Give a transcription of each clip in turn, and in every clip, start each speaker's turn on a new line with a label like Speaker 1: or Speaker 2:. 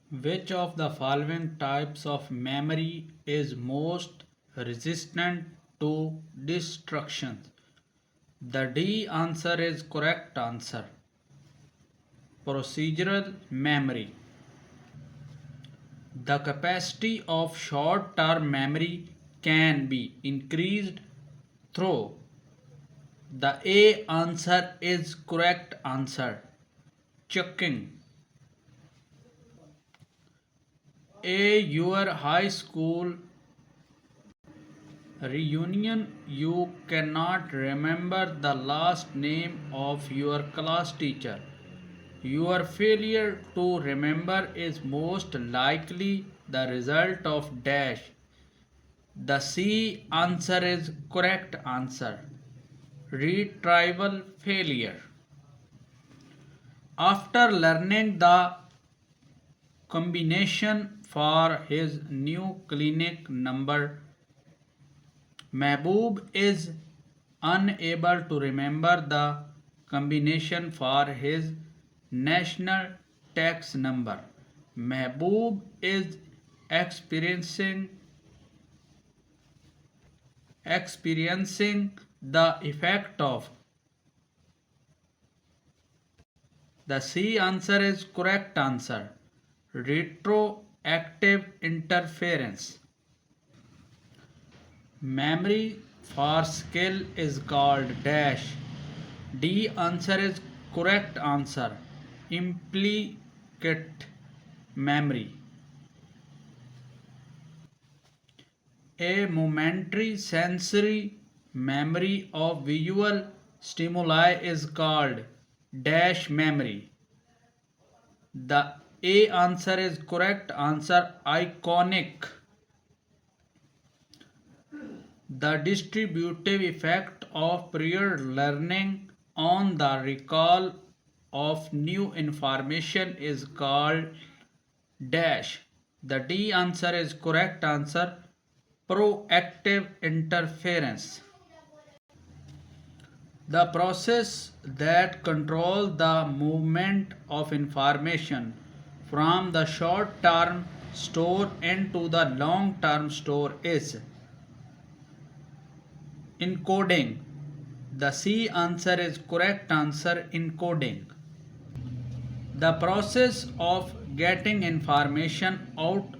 Speaker 1: Which of the following types of memory is most resistant to destruction? The D answer is correct answer. Procedural memory. The capacity of short-term memory can be increased through. The A answer is correct answer. Checking. A your high school reunion, you cannot remember the last name of your class teacher. Your failure to remember is most likely the result of dash. The C answer is correct answer. Retrieval failure. After learning the combination for his new clinic number, Mehboob is unable to remember the combination for his national tax number. Mehboob is experiencing the effect of. The C answer is correct answer. Retroactive interference. Memory for skill is called dash. D answer is correct answer. Implicate memory. A momentary sensory memory of visual stimuli is called dash memory. The A answer is correct answer. Iconic. The distributive effect of prior learning on the recall of new information is called dash. The D answer is correct answer. Proactive interference. The process that controls the movement of information from the short-term store into the long-term store is encoding. The C answer is correct answer. Encoding. The process of getting information out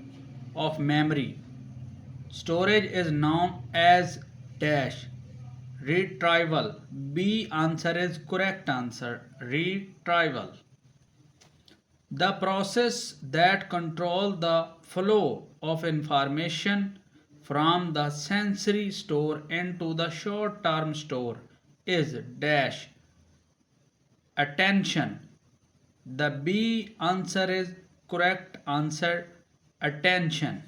Speaker 1: of memory storage is known as dash. Retrieval. B answer is correct answer. Retrieval. The process that controls the flow of information from the sensory store into the short-term store is dash. Attention. The B answer is correct answer. Attention.